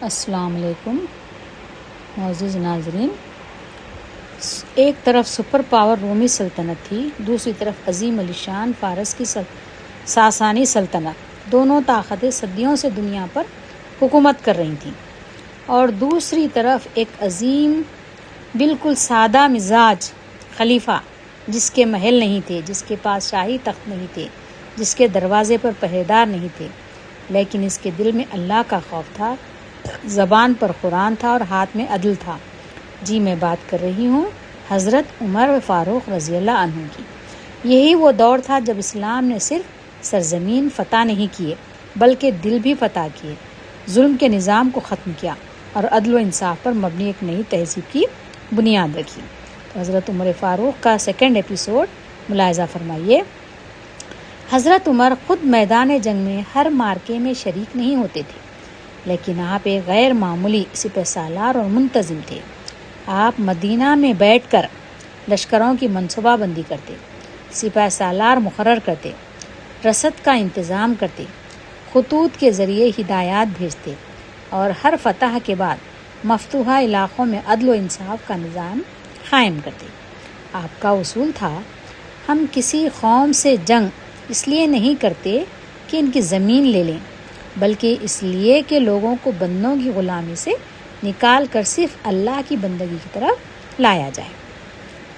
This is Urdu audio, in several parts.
السلام علیکم معزز ناظرین. ایک طرف سپر پاور رومی سلطنت تھی، دوسری طرف عظیم الشان فارس کی ساسانی سلطنت. دونوں طاقتیں صدیوں سے دنیا پر حکومت کر رہی تھیں، اور دوسری طرف ایک عظیم بالکل سادہ مزاج خلیفہ، جس کے محل نہیں تھے، جس کے پاس شاہی تخت نہیں تھے، جس کے دروازے پر پہریدار نہیں تھے، لیکن اس کے دل میں اللہ کا خوف تھا، زبان پر قرآن تھا اور ہاتھ میں عدل تھا. جی میں بات کر رہی ہوں حضرت عمر فاروق رضی اللہ عنہ کی. یہی وہ دور تھا جب اسلام نے صرف سرزمین فتح نہیں کیے بلکہ دل بھی فتح کیے، ظلم کے نظام کو ختم کیا اور عدل و انصاف پر مبنی ایک نئی تہذیب کی بنیاد رکھی. تو حضرت عمر فاروق کا سیکنڈ ایپیسوڈ ملاحظہ فرمائیے. حضرت عمر خود میدان جنگ میں ہر مارکے میں شریک نہیں ہوتے تھے، لیکن آپ ایک غیر معمولی سپہ سالار اور منتظم تھے. آپ مدینہ میں بیٹھ کر لشکروں کی منصوبہ بندی کرتے، سپہ سالار مقرر کرتے، رسد کا انتظام کرتے، خطوط کے ذریعے ہدایات بھیجتے اور ہر فتح کے بعد مفتوحہ علاقوں میں عدل و انصاف کا نظام قائم کرتے. آپ کا اصول تھا، ہم کسی قوم سے جنگ اس لیے نہیں کرتے کہ ان کی زمین لے لیں، بلکہ اس لیے کہ لوگوں کو بندوں کی غلامی سے نکال کر صرف اللہ کی بندگی کی طرف لایا جائے.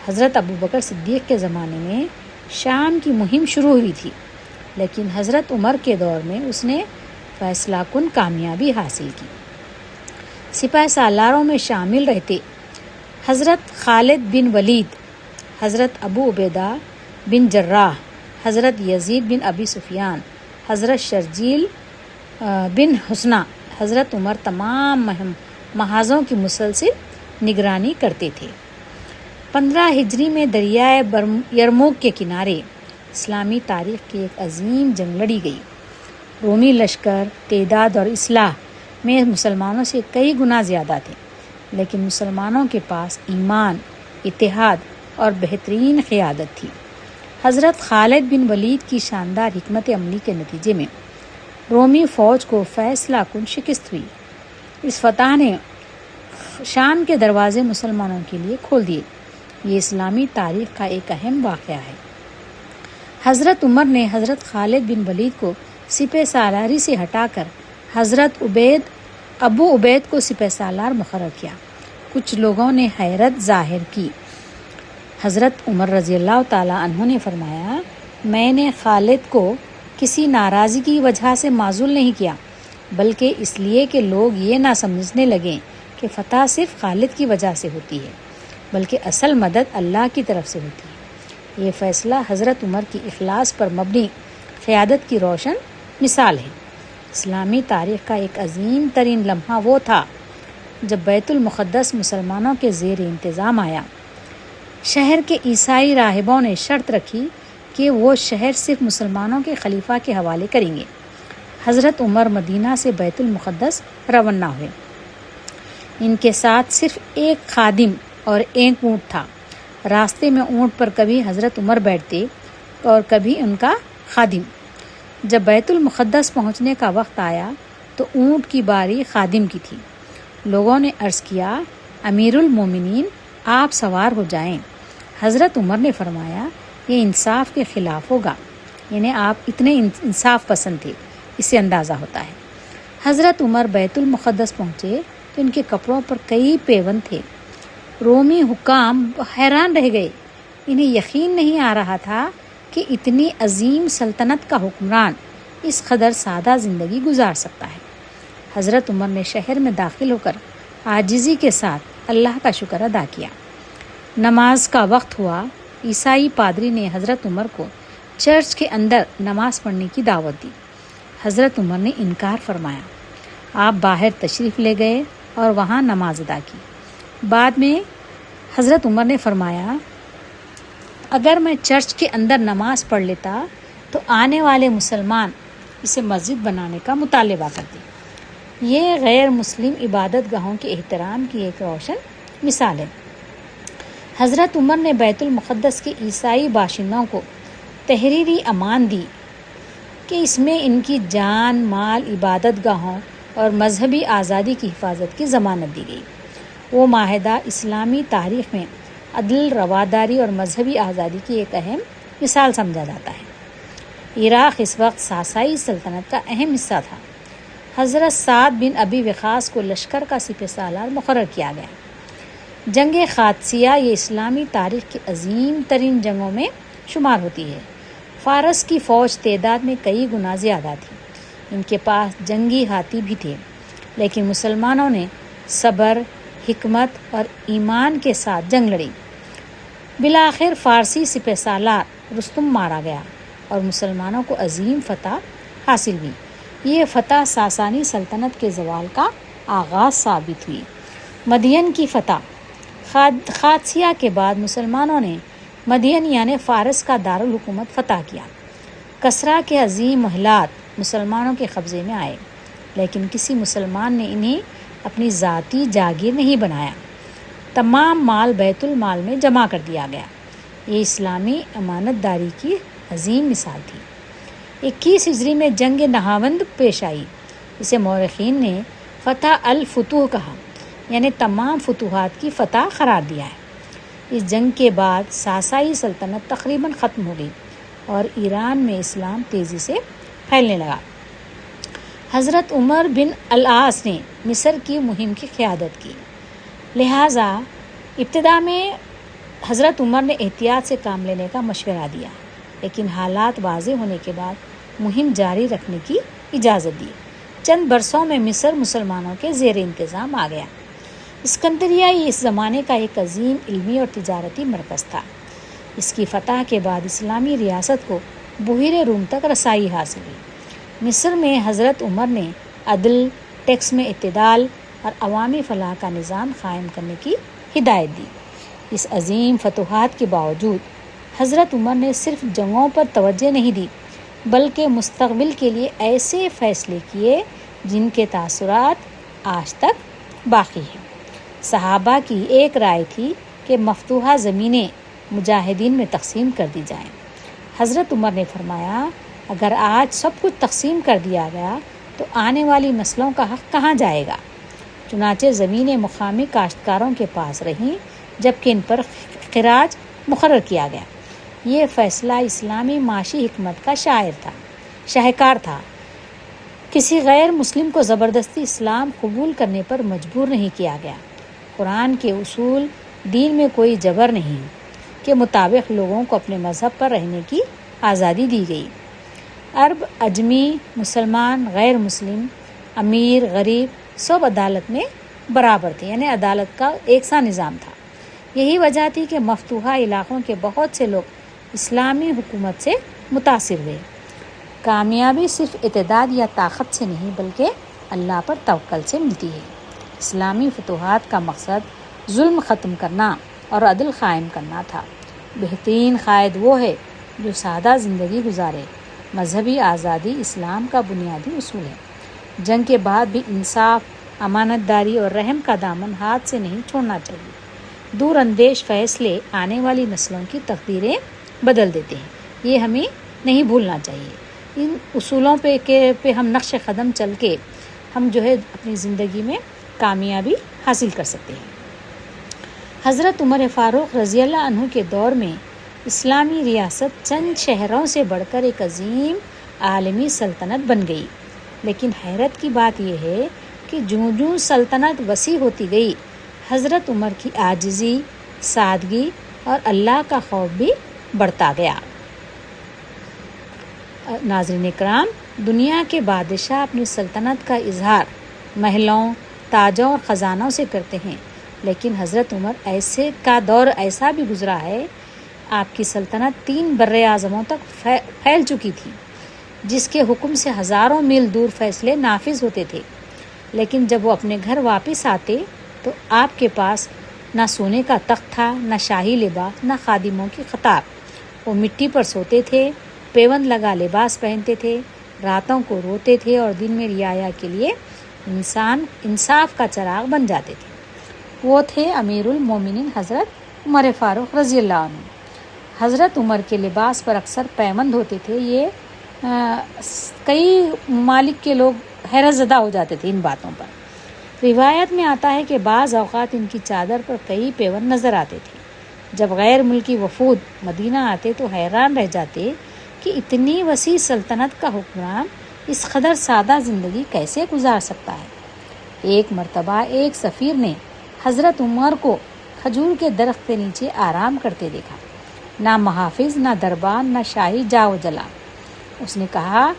حضرت ابوبکر صدیق کے زمانے میں شام کی مہم شروع ہوئی تھی، لیکن حضرت عمر کے دور میں اس نے فیصلہ کن کامیابی حاصل کی. سپہ سالاروں میں شامل رہتے حضرت خالد بن ولید، حضرت ابو عبیدہ بن جراح، حضرت یزید بن ابی سفیان، حضرت شرجیل بن حسنہ. حضرت عمر تمام محاذوں کی مسلسل نگرانی کرتے تھے. 15 ہجری میں دریائے یرموک کے کنارے اسلامی تاریخ کی ایک عظیم جنگ لڑی گئی. رومی لشکر تعداد اور اسلحہ میں مسلمانوں سے کئی گنا زیادہ تھے، لیکن مسلمانوں کے پاس ایمان، اتحاد اور بہترین قیادت تھی. حضرت خالد بن ولید کی شاندار حکمت عملی کے نتیجے میں رومی فوج کو فیصلہ کن شکست ہوئی. اس فتح نے شام کے دروازے مسلمانوں کے لیے کھول دیے. یہ اسلامی تاریخ کا ایک اہم واقعہ ہے. حضرت عمر نے حضرت خالد بن ولید کو سپہ سالاری سے ہٹا کر حضرت ابو عبید کو سپہ سالار مقرر کیا. کچھ لوگوں نے حیرت ظاہر کی. حضرت عمر رضی اللہ تعالیٰ عنہ نے فرمایا، میں نے خالد کو کسی ناراضی کی وجہ سے معزول نہیں کیا، بلکہ اس لیے کہ لوگ یہ نہ سمجھنے لگیں کہ فتح صرف خالد کی وجہ سے ہوتی ہے، بلکہ اصل مدد اللہ کی طرف سے ہوتی ہے. یہ فیصلہ حضرت عمر کی اخلاص پر مبنی قیادت کی روشن مثال ہے. اسلامی تاریخ کا ایک عظیم ترین لمحہ وہ تھا جب بیت المقدس مسلمانوں کے زیر انتظام آیا. شہر کے عیسائی راہبوں نے شرط رکھی کہ وہ شہر صرف مسلمانوں کے خلیفہ کے حوالے کریں گے. حضرت عمر مدینہ سے بیت المقدس روانہ ہوئے. ان کے ساتھ صرف ایک خادم اور ایک اونٹ تھا. راستے میں اونٹ پر کبھی حضرت عمر بیٹھتے اور کبھی ان کا خادم. جب بیت المقدس پہنچنے کا وقت آیا تو اونٹ کی باری خادم کی تھی. لوگوں نے عرض کیا، امیر المومنین آپ سوار ہو جائیں. حضرت عمر نے فرمایا، یہ انصاف کے خلاف ہوگا. یعنی آپ اتنے انصاف پسند تھے، اس سے اندازہ ہوتا ہے. حضرت عمر بیت المقدس پہنچے تو ان کے کپڑوں پر کئی پیوند تھے. رومی حکام حیران رہ گئے. انہیں یقین نہیں آ رہا تھا کہ اتنی عظیم سلطنت کا حکمران اس قدر سادہ زندگی گزار سکتا ہے. حضرت عمر نے شہر میں داخل ہو کر عاجزی کے ساتھ اللہ کا شکر ادا کیا. نماز کا وقت ہوا. عیسائی پادری نے حضرت عمر کو چرچ کے اندر نماز پڑھنے کی دعوت دی. حضرت عمر نے انکار فرمایا. آپ باہر تشریف لے گئے اور وہاں نماز ادا کی. بعد میں حضرت عمر نے فرمایا، اگر میں چرچ کے اندر نماز پڑھ لیتا تو آنے والے مسلمان اسے مسجد بنانے کا مطالبہ کرتے. یہ غیر مسلم عبادت گاہوں کے احترام کی ایک روشن مثال ہے. حضرت عمر نے بیت المقدس کے عیسائی باشندوں کو تحریری امان دی کہ اس میں ان کی جان، مال، عبادت گاہوں اور مذہبی آزادی کی حفاظت کی ضمانت دی گئی۔ وہ معاہدہ اسلامی تاریخ میں عدل، رواداری اور مذہبی آزادی کی ایک اہم مثال سمجھا جاتا ہے۔ عراق اس وقت ساسائی سلطنت کا اہم حصہ تھا۔ حضرت سعد بن ابی وقاص کو لشکر کا سپہ سالار مقرر کیا گیا۔ جنگ قادسیہ یہ اسلامی تاریخ کی عظیم ترین جنگوں میں شمار ہوتی ہے۔ فارس کی فوج تعداد میں کئی گنا زیادہ تھی، ان کے پاس جنگی ہاتھی بھی تھے، لیکن مسلمانوں نے صبر، حکمت اور ایمان کے ساتھ جنگ لڑی۔ بالآخر فارسی سپہ سالار رستم مارا گیا اور مسلمانوں کو عظیم فتح حاصل ہوئی۔ یہ فتح ساسانی سلطنت کے زوال کا آغاز ثابت ہوئی۔ مدین کی فتح۔ قادسیہ کے بعد مسلمانوں نے مدین یعنی فارس کا دارالحکومت فتح کیا۔ کسرا کے عظیم محلات مسلمانوں کے قبضے میں آئے، لیکن کسی مسلمان نے انہیں اپنی ذاتی جاگیر نہیں بنایا۔ تمام مال بیت المال میں جمع کر دیا گیا۔ یہ اسلامی امانت داری کی عظیم مثال تھی۔ 21 ہجری میں جنگ نہاوند پیش آئی، اسے مورخین نے فتح الفتوح کہا، یعنی تمام فتوحات کی فتح قرار دیا ہے۔ اس جنگ کے بعد ساسائی سلطنت تقریباً ختم ہو گئی اور ایران میں اسلام تیزی سے پھیلنے لگا۔ حضرت عمر بن العاص نے مصر کی مہم کی قیادت کی، لہٰذا ابتدا میں حضرت عمر نے احتیاط سے کام لینے کا مشورہ دیا، لیکن حالات واضح ہونے کے بعد مہم جاری رکھنے کی اجازت دی۔ چند برسوں میں مصر مسلمانوں کے زیر انتظام آ گیا۔ اسکندریہ اس زمانے کا ایک عظیم علمی اور تجارتی مرکز تھا۔ اس کی فتح کے بعد اسلامی ریاست کو بحیرہ روم تک رسائی حاصل ہوئی۔ مصر میں حضرت عمر نے عدل، ٹیکس میں اعتدال اور عوامی فلاح کا نظام قائم کرنے کی ہدایت دی۔ اس عظیم فتوحات کے باوجود حضرت عمر نے صرف جنگوں پر توجہ نہیں دی، بلکہ مستقبل کے لیے ایسے فیصلے کیے جن کے تاثرات آج تک باقی ہیں۔ صحابہ کی ایک رائے تھی کہ مفتوحہ زمینیں مجاہدین میں تقسیم کر دی جائیں۔ حضرت عمر نے فرمایا، اگر آج سب کچھ تقسیم کر دیا گیا تو آنے والی نسلوں کا حق کہاں جائے گا؟ چنانچہ زمینیں مقامی کاشتکاروں کے پاس رہیں، جبکہ ان پر خراج مقرر کیا گیا۔ یہ فیصلہ اسلامی معاشی حکمت کا شاہکار تھا۔ کسی غیر مسلم کو زبردستی اسلام قبول کرنے پر مجبور نہیں کیا گیا۔ قرآن کے اصول، دین میں کوئی جبر نہیں کے مطابق لوگوں کو اپنے مذہب پر رہنے کی آزادی دی گئی۔ عرب، اجمی، مسلمان، غیر مسلم، امیر، غریب سب عدالت میں برابر تھے، یعنی عدالت کا یکساں نظام تھا۔ یہی وجہ تھی کہ مفتوحہ علاقوں کے بہت سے لوگ اسلامی حکومت سے متاثر ہوئے۔ کامیابی صرف اعتداد یا طاقت سے نہیں بلکہ اللہ پر توکل سے ملتی ہے۔ اسلامی فتوحات کا مقصد ظلم ختم کرنا اور عدل قائم کرنا تھا۔ بہترین قائد وہ ہے جو سادہ زندگی گزارے۔ مذہبی آزادی اسلام کا بنیادی اصول ہے۔ جنگ کے بعد بھی انصاف، امانت داری اور رحم کا دامن ہاتھ سے نہیں چھوڑنا چاہیے۔ دور اندیش فیصلے آنے والی نسلوں کی تقدیریں بدل دیتے ہیں، یہ ہمیں نہیں بھولنا چاہیے۔ ان اصولوں پہ ہم نقش قدم چل کے ہم اپنی زندگی میں کامیابی حاصل کر سکتے ہیں۔ حضرت عمر فاروق رضی اللہ عنہ کے دور میں اسلامی ریاست چند شہروں سے بڑھ کر ایک عظیم عالمی سلطنت بن گئی، لیکن حیرت کی بات یہ ہے کہ جوں سلطنت وسیع ہوتی گئی، حضرت عمر کی عاجزی، سادگی اور اللہ کا خوف بھی بڑھتا گیا۔ ناظرین کرام، دنیا کے بادشاہ اپنی سلطنت کا اظہار محلوں، تاجوں اور خزانوں سے کرتے ہیں، لیکن حضرت عمر کا دور ایسا بھی گزرا ہے، آپ کی سلطنت 3 بر اعظموں تک پھیل چکی تھی، جس کے حکم سے ہزاروں میل دور فیصلے نافذ ہوتے تھے۔ لیکن جب وہ اپنے گھر واپس آتے تو آپ کے پاس نہ سونے کا تخت تھا، نہ شاہی لباس، نہ خادموں کی قطار۔ وہ مٹی پر سوتے تھے، پیوند لگا لباس پہنتے تھے، راتوں کو روتے تھے اور دن میں رعایا کے لیے انصاف کا چراغ بن جاتے تھے۔ وہ تھے امیر المومنین حضرت عمر فاروق رضی اللہ عنہ۔ حضرت عمر کے لباس پر اکثر پیوند ہوتے تھے۔ یہ کئی ممالک کے لوگ حیرت زدہ ہو جاتے تھے ان باتوں پر۔ روایت میں آتا ہے کہ بعض اوقات ان کی چادر پر کئی پیون نظر آتے تھے۔ جب غیر ملکی وفود مدینہ آتے تو حیران رہ جاتے کہ اتنی وسیع سلطنت کا حکمران اس قدر سادہ زندگی کیسے گزار سکتا ہے۔ ایک مرتبہ ایک سفیر نے حضرت عمر کو کھجور کے درخت کے نیچے آرام کرتے دیکھا، نہ محافظ، نہ دربان، نہ شاہی جاؤ جلا۔ اس نے کہا،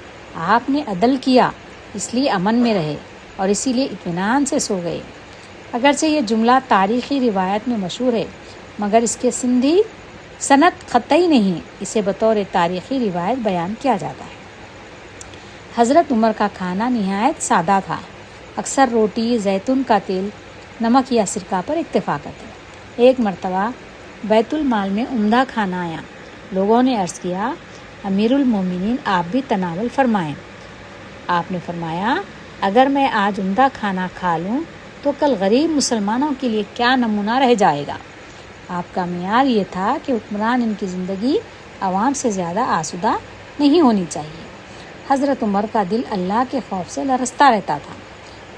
آپ نے عدل کیا، اس لیے امن میں رہے اور اسی لیے اطمینان سے سو گئے۔ اگرچہ یہ جملہ تاریخی روایت میں مشہور ہے، مگر اس کے سندھی سند قطعی نہیں، اسے بطور تاریخی روایت بیان کیا جاتا ہے۔ حضرت عمر کا کھانا نہایت سادہ تھا، اکثر روٹی، زیتون کا تیل، نمک یا سرکہ پر اکتفا کرتے۔ ایک مرتبہ بیت المال میں عمدہ کھانا آیا۔ لوگوں نے عرض کیا، امیر المومنین آپ بھی تناول فرمائیں۔ آپ نے فرمایا، اگر میں آج عمدہ کھانا کھا لوں تو کل غریب مسلمانوں کے لیے کیا نمونہ رہ جائے گا۔ آپ کا معیار یہ تھا کہ حکمران ان کی زندگی عوام سے زیادہ آسودہ نہیں ہونی چاہیے۔ حضرت عمر کا دل اللہ کے خوف سے لرزتا رہتا تھا۔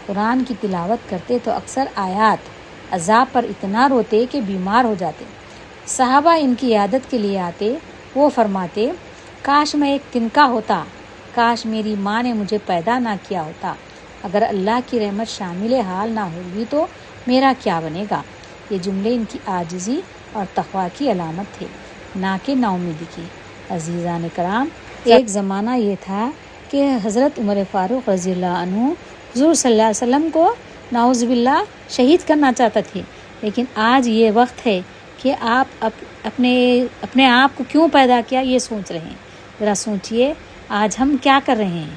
قرآن کی تلاوت کرتے تو اکثر آیات عذاب پر اتنا روتے کہ بیمار ہو جاتے۔ صحابہ ان کی عیادت کے لیے آتے، وہ فرماتے، کاش میں ایک تنکا ہوتا، کاش میری ماں نے مجھے پیدا نہ کیا ہوتا، اگر اللہ کی رحمت شامل حال نہ ہوگی تو میرا کیا بنے گا۔ یہ جملے ان کی عاجزی اور تقویٰ کی علامت تھے، نہ کہ نا امیدی کی۔ عزیزان کرام، ایک زمانہ یہ تھا کہ حضرت عمر فاروق رضی اللہ عنہ حضور صلی اللہ علیہ وسلم کو نعوذ باللہ شہید کرنا چاہتا تھے، لیکن آج یہ وقت ہے کہ آپ اپنے آپ کو کیوں پیدا کیا یہ سوچ رہے ہیں۔ ذرا سوچئے، آج ہم کیا کر رہے ہیں؟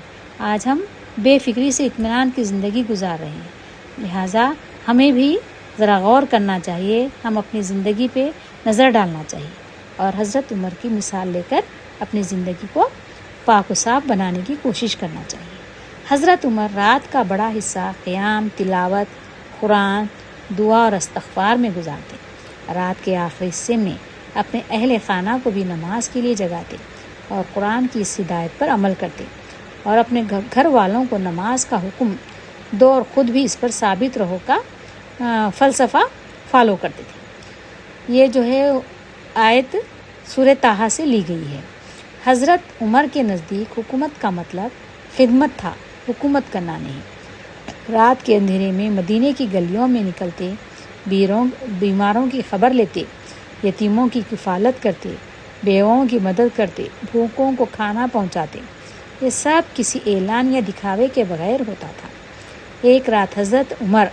آج ہم بے فکری سے اطمینان کی زندگی گزار رہے ہیں۔ لہٰذا ہمیں بھی ذرا غور کرنا چاہیے، ہم اپنی زندگی پہ نظر ڈالنا چاہیے اور حضرت عمر کی مثال لے کر اپنی زندگی کو پاک و صاف بنانے کی کوشش کرنا چاہیے۔ حضرت عمر رات کا بڑا حصہ قیام، تلاوت، قرآن، دعا اور استغفار میں گزارتے۔ رات کے آخری حصے میں اپنے اہل خانہ کو بھی نماز کے لیے جگاتے اور قرآن کی اس ہدایت پر عمل کرتے اور اپنے گھر والوں کو نماز کا حکم دو اور خود بھی اس پر ثابت رہو کا فلسفہ فالو کرتے تھے۔ یہ جو ہے آیت سورہ طٰہٰ سے لی گئی ہے۔ حضرت عمر کے نزدیک حکومت کا مطلب خدمت تھا، حکومت کرنا نہیں۔ رات کے اندھیرے میں مدینے کی گلیوں میں نکلتے، بیماروں کی خبر لیتے، یتیموں کی کفالت کرتے، بیووں کی مدد کرتے، بھوکوں کو کھانا پہنچاتے۔ یہ سب کسی اعلان یا دکھاوے کے بغیر ہوتا تھا۔ ایک رات حضرت عمر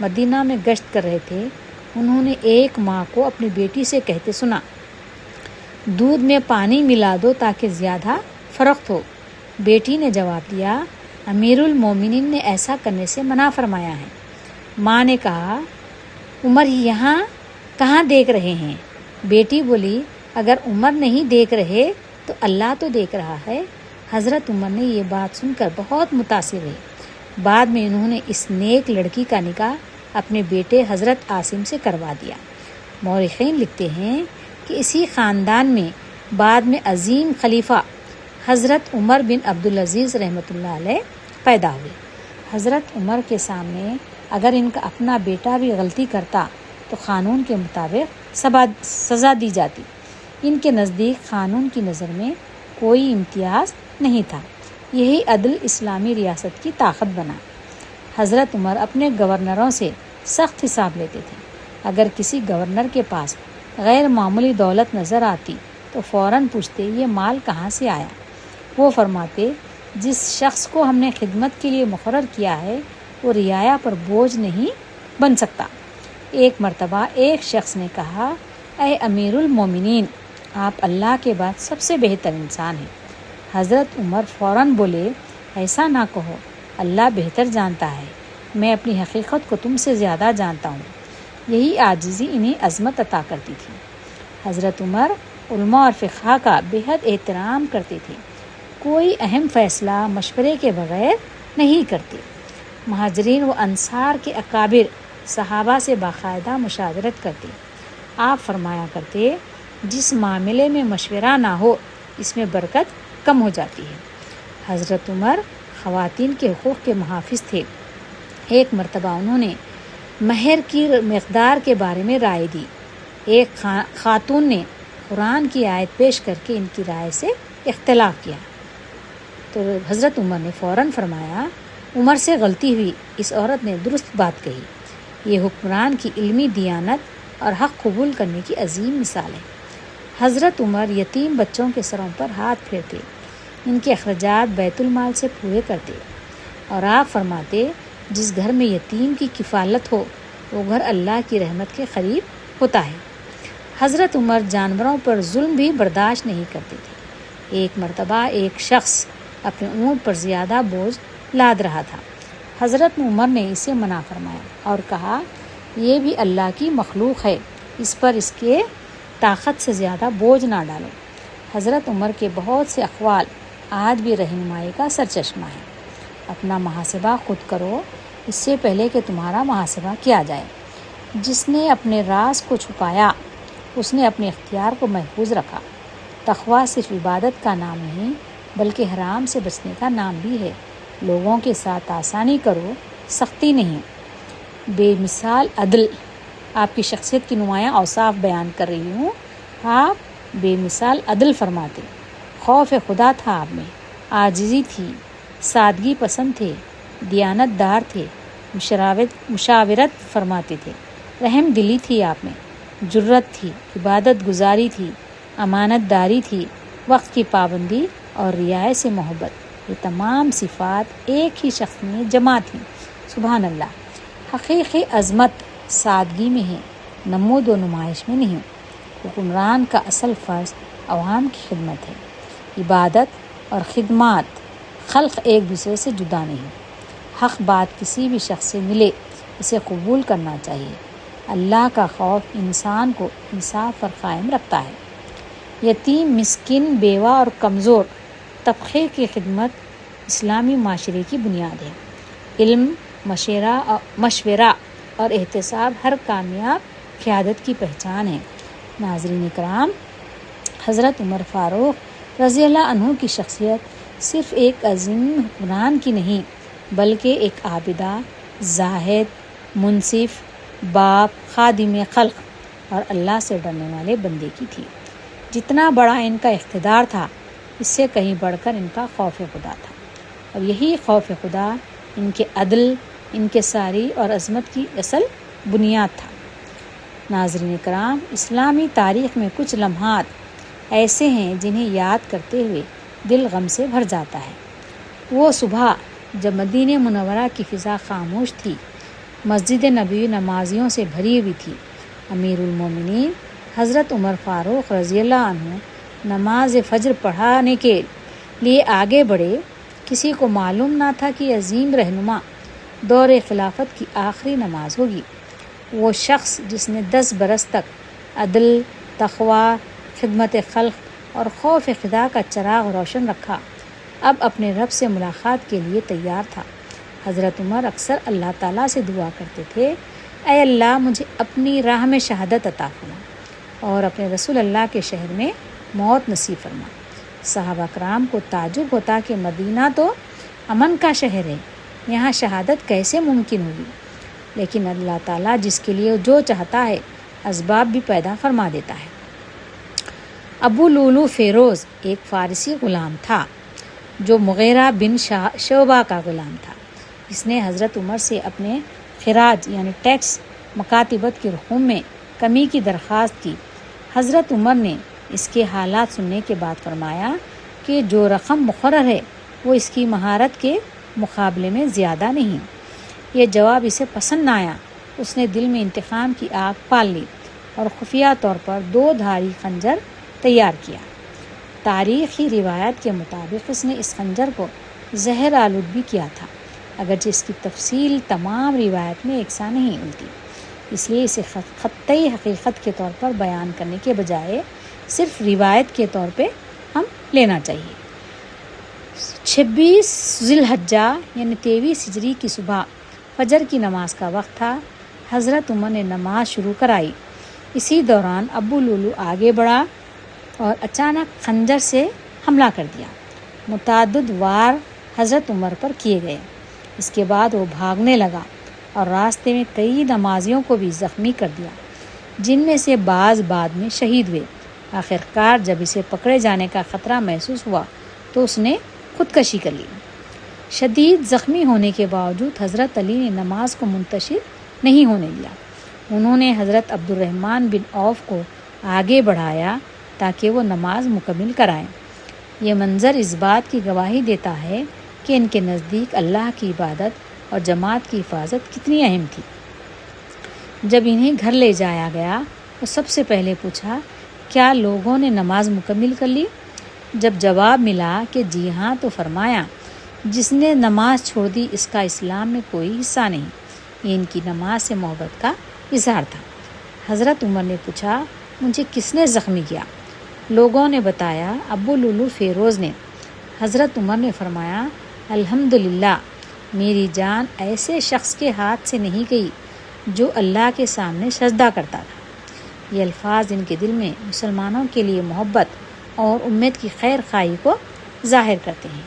مدینہ میں گشت کر رہے تھے، انہوں نے ایک ماں کو اپنی بیٹی سے کہتے سنا، دودھ میں پانی ملا دو تاکہ زیادہ فرخت ہو۔ بیٹی نے جواب دیا، امیر المومنین نے ایسا کرنے سے منع فرمایا ہے۔ ماں نے کہا، عمر یہاں کہاں دیکھ رہے ہیں؟ بیٹی بولی، اگر عمر نہیں دیکھ رہے تو اللہ تو دیکھ رہا ہے۔ حضرت عمر نے یہ بات سن کر بہت متاثر ہوئے۔ بعد میں انہوں نے اس نیک لڑکی کا نکاح اپنے بیٹے حضرت عاصم سے کروا دیا۔ مورخین لکھتے ہیں کہ اسی خاندان میں بعد میں عظیم خلیفہ حضرت عمر بن عبدالعزیز رحمۃ اللہ علیہ پیدا ہوئے۔ حضرت عمر کے سامنے اگر ان کا اپنا بیٹا بھی غلطی کرتا تو قانون کے مطابق سزا دی جاتی۔ ان کے نزدیک قانون کی نظر میں کوئی امتیاز نہیں تھا۔ یہی عدل اسلامی ریاست کی طاقت بنا۔ حضرت عمر اپنے گورنروں سے سخت حساب لیتے تھے۔ اگر کسی گورنر کے پاس غیر معمولی دولت نظر آتی تو فوراً پوچھتے، یہ مال کہاں سے آیا؟ وہ فرماتے، جس شخص کو ہم نے خدمت کے لیے مقرر کیا ہے وہ رعایا پر بوجھ نہیں بن سکتا۔ ایک مرتبہ ایک شخص نے کہا، اے امیر المومنین، آپ اللہ کے بعد سب سے بہتر انسان ہیں۔ حضرت عمر فوراً بولے، ایسا نہ کہو، اللہ بہتر جانتا ہے، میں اپنی حقیقت کو تم سے زیادہ جانتا ہوں۔ یہی عاجزی انہیں عظمت عطا کرتی تھی۔ حضرت عمر علماء اور فقہا کا بہت احترام کرتے تھے، کوئی اہم فیصلہ مشورے کے بغیر نہیں کرتے۔ مہاجرین و انصار کے اکابر صحابہ سے باقاعدہ مشاورت کرتے۔ آپ فرمایا کرتے، جس معاملے میں مشورہ نہ ہو اس میں برکت کم ہو جاتی ہے۔ حضرت عمر خواتین کے حقوق کے محافظ تھے۔ ایک مرتبہ انہوں نے مہر کی مقدار کے بارے میں رائے دی۔ ایک خاتون نے قرآن کی آیت پیش کر کے ان کی رائے سے اختلاف کیا تو حضرت عمر نے فوراً فرمایا، عمر سے غلطی ہوئی، اس عورت نے درست بات کہی۔ یہ حکمران کی علمی دیانت اور حق قبول کرنے کی عظیم مثال ہے۔ حضرت عمر یتیم بچوں کے سروں پر ہاتھ پھیرتے، ان کے اخراجات بیت المال سے پورے کرتے اور آپ فرماتے، جس گھر میں یتیم کی کفالت ہو وہ گھر اللہ کی رحمت کے قریب ہوتا ہے۔ حضرت عمر جانوروں پر ظلم بھی برداشت نہیں کرتے تھے۔ ایک مرتبہ ایک شخص اپنے اونٹ پر زیادہ بوجھ لاد رہا تھا۔ حضرت عمر نے اسے منع فرمایا اور کہا، یہ بھی اللہ کی مخلوق ہے، اس پر اس کے طاقت سے زیادہ بوجھ نہ ڈالو۔ حضرت عمر کے بہت سے اقوال آج بھی رہنمائی کا سرچشمہ ہے۔ اپنا محاسبہ خود کرو اس سے پہلے کہ تمہارا محاسبہ کیا جائے۔ جس نے اپنے راز کو چھپایا اس نے اپنے اختیار کو محفوظ رکھا۔ تقویٰ صرف عبادت کا نام نہیں بلکہ حرام سے بچنے کا نام بھی ہے۔ لوگوں کے ساتھ آسانی کرو، سختی نہیں۔ بے مثال عدل، آپ کی شخصیت کی نمایاں اوصاف بیان کر رہی ہوں۔ آپ بے مثال عدل فرماتے، خوف خدا تھا آپ میں، عاجزی تھی، سادگی پسند تھے، دیانت دار تھے، مشاورت فرماتے تھے، رحم دلی تھی آپ میں، جرت تھی، عبادت گزاری تھی، امانت داری تھی، وقت کی پابندی اور رعایت سے محبت۔ یہ تمام صفات ایک ہی شخص میں جمع تھیں۔ سبحان اللہ۔ حقیقی عظمت سادگی میں ہے، نمود و نمائش میں نہیں۔ حکمران کا اصل فرض عوام کی خدمت ہے۔ عبادت اور خدمات خلق ایک دوسرے سے جدا نہیں۔ حق بات کسی بھی شخص سے ملے اسے قبول کرنا چاہیے۔ اللہ کا خوف انسان کو انصاف پر قائم رکھتا ہے۔ یتیم، مسکین، بیوہ اور کمزور طبقے کی خدمت اسلامی معاشرے کی بنیاد ہے۔ علم، مشورہ اور احتساب ہر کامیاب قیادت کی پہچان ہے۔ ناظرین کرام، حضرت عمر فاروق رضی اللہ عنہ کی شخصیت صرف ایک عظیم حکمران کی نہیں بلکہ ایک عابدہ، زاہد، منصف، باپ، خادم خلق اور اللہ سے ڈرنے والے بندے کی تھی۔ جتنا بڑا ان کا اقتدار تھا اس سے کہیں بڑھ کر ان کا خوف خدا تھا، اور یہی خوف خدا ان کے عدل، انکساری اور عظمت کی اصل بنیاد تھا۔ ناظرین کرام، اسلامی تاریخ میں کچھ لمحات ایسے ہیں جنہیں یاد کرتے ہوئے دل غم سے بھر جاتا ہے۔ وہ صبح جب مدینہ منورہ کی فضا خاموش تھی، مسجد نبوی نمازیوں سے بھری ہوئی تھی، امیر المومنین حضرت عمر فاروق رضی اللہ عنہ نماز فجر پڑھانے کے لیے آگے بڑھے۔ کسی کو معلوم نہ تھا کہ عظیم رہنما دور خلافت کی آخری نماز ہوگی۔ وہ شخص جس نے 10 برس تک عدل، تقویٰ، خدمت خلق اور خوف خدا کا چراغ روشن رکھا، اب اپنے رب سے ملاقات کے لیے تیار تھا۔ حضرت عمر اکثر اللہ تعالیٰ سے دعا کرتے تھے، اے اللہ مجھے اپنی راہ میں شہادت عطا فرما اور اپنے رسول اللہ کے شہر میں موت نصیب فرما۔ صحابہ کرام کو تعجب ہوتا کہ مدینہ تو امن کا شہر ہے، یہاں شہادت کیسے ممکن ہوگی؟ لیکن اللہ تعالیٰ جس کے لیے جو چاہتا ہے اسباب بھی پیدا فرما دیتا ہے۔ ابو لولو فیروز ایک فارسی غلام تھا جو مغیرہ بن شعبہ کا غلام تھا۔ اس نے حضرت عمر سے اپنے خراج یعنی ٹیکس مکاتبت کی رقوم میں کمی کی درخواست کی۔ حضرت عمر نے اس کے حالات سننے کے بعد فرمایا کہ جو رقم مقرر ہے وہ اس کی مہارت کے مقابلے میں زیادہ نہیں۔ یہ جواب اسے پسند نہ آیا۔ اس نے دل میں انتقام کی آگ پال لی اور خفیہ طور پر 2 دھاری خنجر تیار کیا۔ تاریخی روایت کے مطابق اس نے اس خنجر کو زہر آلود بھی کیا تھا، اگرچہ اس کی تفصیل تمام روایت میں یکساں نہیں ملتی، اس لیے اسے خطی حقیقت کے طور پر بیان کرنے کے بجائے صرف روایت کے طور پہ ہم لینا چاہیے۔ 26 ذی الحجہ یعنی 23 ہجری کی صبح فجر کی نماز کا وقت تھا۔ حضرت عمر نے نماز شروع کرائی۔ اسی دوران ابو لولو آگے بڑھا اور اچانک خنجر سے حملہ کر دیا۔ متعدد وار حضرت عمر پر کیے گئے۔ اس کے بعد وہ بھاگنے لگا اور راستے میں کئی نمازیوں کو بھی زخمی کر دیا، جن میں سے بعض بعد میں شہید ہوئے۔ آخرکار جب اسے پکڑے جانے کا خطرہ محسوس ہوا تو اس نے خودکشی کر لی۔ شدید زخمی ہونے کے باوجود حضرت علی نے نماز کو منتشر نہیں ہونے دیا۔ انہوں نے حضرت عبد الرحمن بن عوف کو آگے بڑھایا تاکہ وہ نماز مکمل کرائیں۔ یہ منظر اس بات کی گواہی دیتا ہے کہ ان کے نزدیک اللہ کی عبادت اور جماعت کی حفاظت کتنی اہم تھی۔ جب انہیں گھر لے جایا گیا تو سب سے پہلے پوچھا، کیا لوگوں نے نماز مکمل کر لی؟ جب جواب ملا کہ جی ہاں تو فرمایا، جس نے نماز چھوڑ دی اس کا اسلام میں کوئی حصہ نہیں۔ یہ ان کی نماز سے محبت کا اظہار تھا۔ حضرت عمر نے پوچھا، مجھے کس نے زخمی کیا؟ لوگوں نے بتایا، ابو لولو فیروز نے۔ حضرت عمر نے فرمایا، الحمدللہ، میری جان ایسے شخص کے ہاتھ سے نہیں گئی جو اللہ کے سامنے سجدہ کرتا تھا۔ یہ الفاظ ان کے دل میں مسلمانوں کے لیے محبت اور امت کی خیر خواہی کو ظاہر کرتے ہیں۔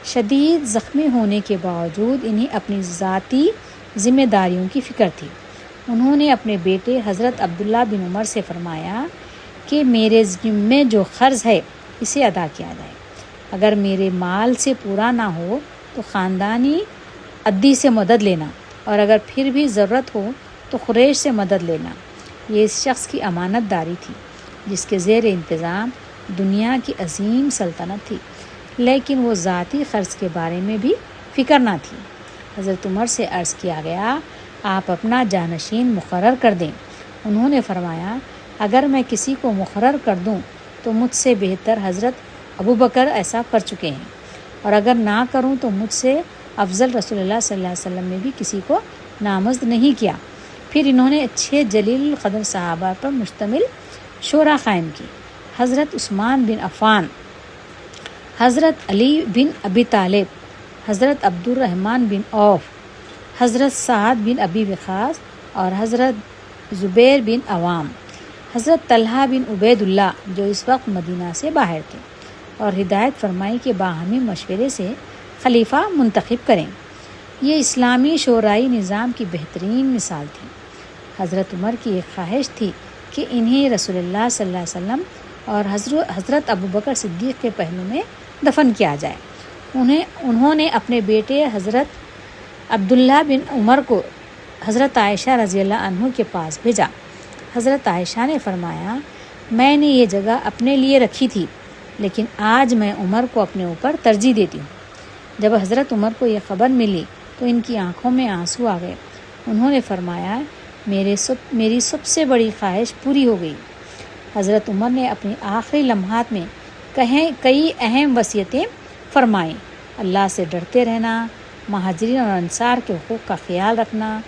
شدید زخمی ہونے کے باوجود انہیں اپنی ذاتی ذمہ داریوں کی فکر تھی۔ انہوں نے اپنے بیٹے حضرت عبداللہ بن عمر سے فرمایا کہ میرے ذمے جو قرض ہے اسے ادا کیا جائے۔ اگر میرے مال سے پورا نہ ہو تو خاندانی عدی سے مدد لینا، اور اگر پھر بھی ضرورت ہو تو قریش سے مدد لینا۔ یہ اس شخص کی امانت داری تھی جس کے زیر انتظام دنیا کی عظیم سلطنت تھی، لیکن وہ ذاتی قرض کے بارے میں بھی فکر نہ تھی۔ حضرت عمر سے عرض کیا گیا، آپ اپنا جانشین مقرر کر دیں۔ انہوں نے فرمایا، اگر میں کسی کو مقرر کر دوں تو مجھ سے بہتر حضرت ابوبکر ایسا کر چکے ہیں، اور اگر نہ کروں تو مجھ سے افضل رسول اللہ صلی اللہ علیہ وسلم نے بھی کسی کو نامزد نہیں کیا۔ پھر انہوں نے 6 جلیل القدر صحابہ پر مشتمل شورا قائم کی: حضرت عثمان بن عفان، حضرت علی بن ابی طالب، حضرت عبد الرحمن بن عوف، حضرت سعد بن ابی وقاص اور حضرت زبیر بن عوام، حضرت طلحہ بن عبید اللہ جو اس وقت مدینہ سے باہر تھے، اور ہدایت فرمائی کہ باہمی مشورے سے خلیفہ منتخب کریں۔ یہ اسلامی شورائی نظام کی بہترین مثال تھی۔ حضرت عمر کی ایک خواہش تھی کہ انہیں رسول اللہ صلی اللہ علیہ وسلم اور حضرت ابوبکر صدیق کے پہلو میں دفن کیا جائے۔ انہوں نے اپنے بیٹے حضرت عبداللہ بن عمر کو حضرت عائشہ رضی اللہ عنہ کے پاس بھیجا۔ حضرت عائشہ نے فرمایا، میں نے یہ جگہ اپنے لیے رکھی تھی، لیکن آج میں عمر کو اپنے اوپر ترجیح دیتی ہوں۔ جب حضرت عمر کو یہ خبر ملی تو ان کی آنکھوں میں آنسو آ گئے۔ انہوں نے فرمایا، میری سب سے بڑی خواہش پوری ہو گئی۔ حضرت عمر نے اپنی آخری لمحات میں کئی اہم وصیتیں فرمائیں: اللہ سے ڈرتے رہنا، مہاجرین اور انصار کے حقوق کا خیال رکھنا،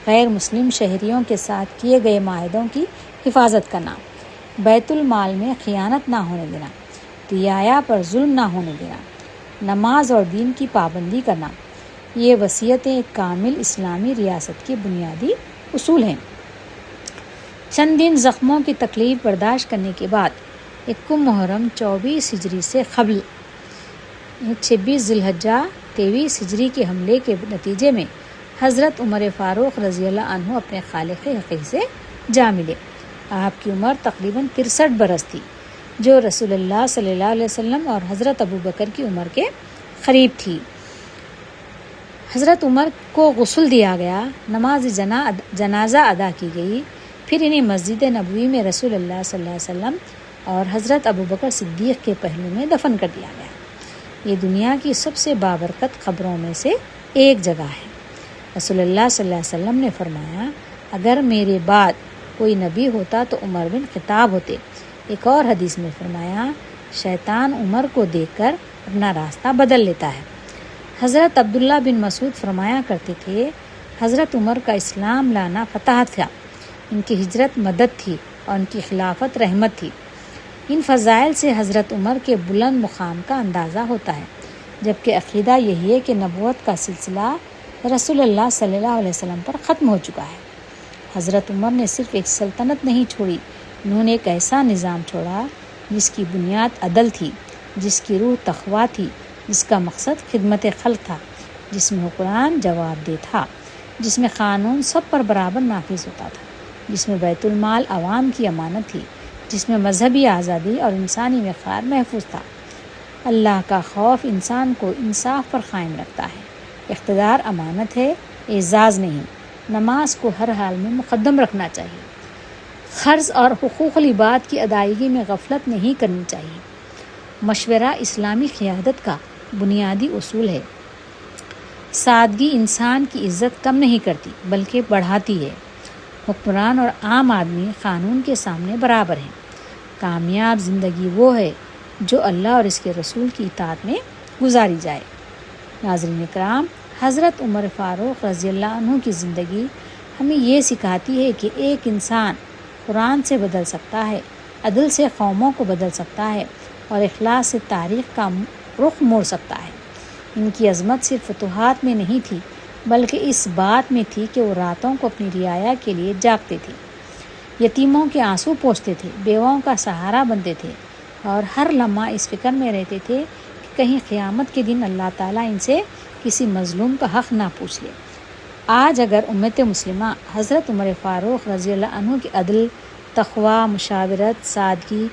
غیر مسلم شہریوں کے ساتھ کیے گئے معاہدوں کی حفاظت کرنا، بیت المال میں خیانت نہ ہونے دینا، رعایا پر ظلم نہ ہونے دینا، نماز اور دین کی پابندی کرنا۔ یہ وصیتیں ایک کامل اسلامی ریاست کے بنیادی اصول ہیں۔ چند دن زخموں کی تکلیف برداشت کرنے کے بعد 1 محرم 24 ہجری سے قبل 26 ذی الحجہ 23 ہجری کے حملے کے نتیجے میں حضرت عمر فاروق رضی اللہ عنہ اپنے خالق حقیقی سے جا ملے۔ آپ کی عمر تقریباً 63 برس تھی، جو رسول اللہ صلی اللہ علیہ وسلم اور حضرت ابوبکر کی عمر کے قریب تھی۔ حضرت عمر کو غسل دیا گیا، نماز جنازہ ادا کی گئی، پھر انہیں مسجد نبوی میں رسول اللہ صلی اللہ علیہ وسلم اور حضرت ابوبکر صدیق کے پہلو میں دفن کر دیا گیا۔ یہ دنیا کی سب سے بابرکت قبروں میں سے ایک جگہ ہے۔ رسول اللہ صلی اللہ علیہ وسلم نے فرمایا، اگر میرے بعد کوئی نبی ہوتا تو عمر بن خطاب ہوتے۔ ایک اور حدیث میں فرمایا، شیطان عمر کو دیکھ کر اپنا راستہ بدل لیتا ہے۔ حضرت عبداللہ بن مسعود فرمایا کرتے تھے، حضرت عمر کا اسلام لانا فتح تھا، ان کی ہجرت مدد تھی اور ان کی خلافت رحمت تھی۔ ان فضائل سے حضرت عمر کے بلند مقام کا اندازہ ہوتا ہے، جبکہ عقیدہ یہی ہے کہ نبوت کا سلسلہ رسول اللہ صلی اللہ علیہ وسلم پر ختم ہو چکا ہے۔ حضرت عمر نے صرف ایک سلطنت نہیں چھوڑی، انہوں نے ایک ایسا نظام چھوڑا جس کی بنیاد عدل تھی، جس کی روح تقویٰ تھی جس کا مقصد خدمت خلق تھا، جس میں حکمران جواب دہ تھا، جس میں قانون سب پر برابر نافذ ہوتا تھا، جس میں بیت المال عوام کی امانت تھی، جس میں مذہبی آزادی اور انسانی وقار محفوظ تھا۔ اللہ کا خوف انسان کو انصاف پر قائم رکھتا ہے۔ اقتدار امانت ہے، اعزاز نہیں۔ نماز کو ہر حال میں مقدم رکھنا چاہیے۔ قرض اور حقوق العباد کی ادائیگی میں غفلت نہیں کرنی چاہیے۔ مشورہ اسلامی قیادت کا بنیادی اصول ہے۔ سادگی انسان کی عزت کم نہیں کرتی بلکہ بڑھاتی ہے۔ حکمران اور عام آدمی قانون کے سامنے برابر ہیں۔ کامیاب زندگی وہ ہے جو اللہ اور اس کے رسول کی اطاعت میں گزاری جائے۔ ناظرین کرام، حضرت عمر فاروق رضی اللہ عنہ کی زندگی ہمیں یہ سکھاتی ہے کہ ایک انسان قرآن سے بدل سکتا ہے، عدل سے قوموں کو بدل سکتا ہے اور اخلاص سے تاریخ کا رخ موڑ سکتا ہے۔ ان کی عظمت صرف فتوحات میں نہیں تھی بلکہ اس بات میں تھی کہ وہ راتوں کو اپنی رعایا کے لیے جاگتے تھے، یتیموں کے آنسو پوچھتے تھے، بیواؤں کا سہارا بنتے تھے اور ہر لمحہ اس فکر میں رہتے تھے کہ کہیں قیامت کے دن اللہ تعالیٰ ان سے کسی مظلوم کا حق نہ پوچھ لے۔ آج اگر امت مسلمہ حضرت عمر فاروق رضی اللہ عنہ کی عدل، تقویٰ، مشاورت، سادگی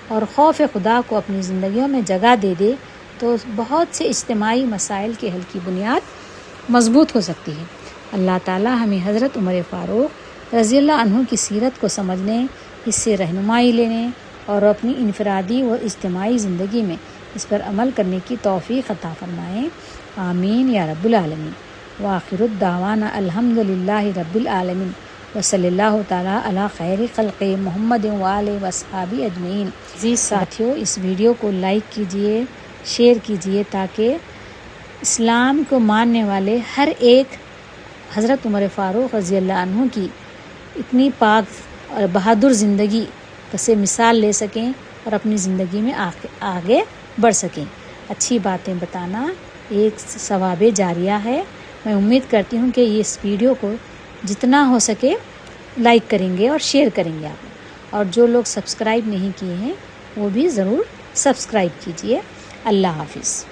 اور خوف خدا کو اپنی زندگیوں میں جگہ دے دے تو بہت سے اجتماعی مسائل کے حل کی بنیاد مضبوط ہو سکتی ہے۔ اللہ تعالیٰ ہمیں حضرت عمر فاروق رضی اللہ عنہ کی سیرت کو سمجھنے، اس سے رہنمائی لینے اور اپنی انفرادی و اجتماعی زندگی میں اس پر عمل کرنے کی توفیق عطا فرمائیں۔ آمین یا رب العالمین۔ وآخر الدعوانا الحمد للہ رب العالمین وصلی اللہ تعالیٰ علی خیر خلق محمد وآلہ وصحبہ اجمعین۔ عزیز ساتھیوں، اس ویڈیو کو لائک کیجئے، شیئر کیجئے تاکہ اسلام کو ماننے والے ہر ایک حضرت عمر فاروق رضی اللہ عنہ کی اتنی پاک اور بہادر زندگی سے مثال لے سکیں اور اپنی زندگی میں آگے بڑھ سکیں۔ اچھی باتیں بتانا ایک ثواب جاریہ ہے۔ میں امید کرتی ہوں کہ اس ویڈیو کو جتنا ہو سکے لائک کریں گے اور شیئر کریں گے آپ، اور جو لوگ سبسکرائب نہیں کیے ہیں وہ بھی ضرور سبسکرائب کیجیے۔ اللہ حافظ۔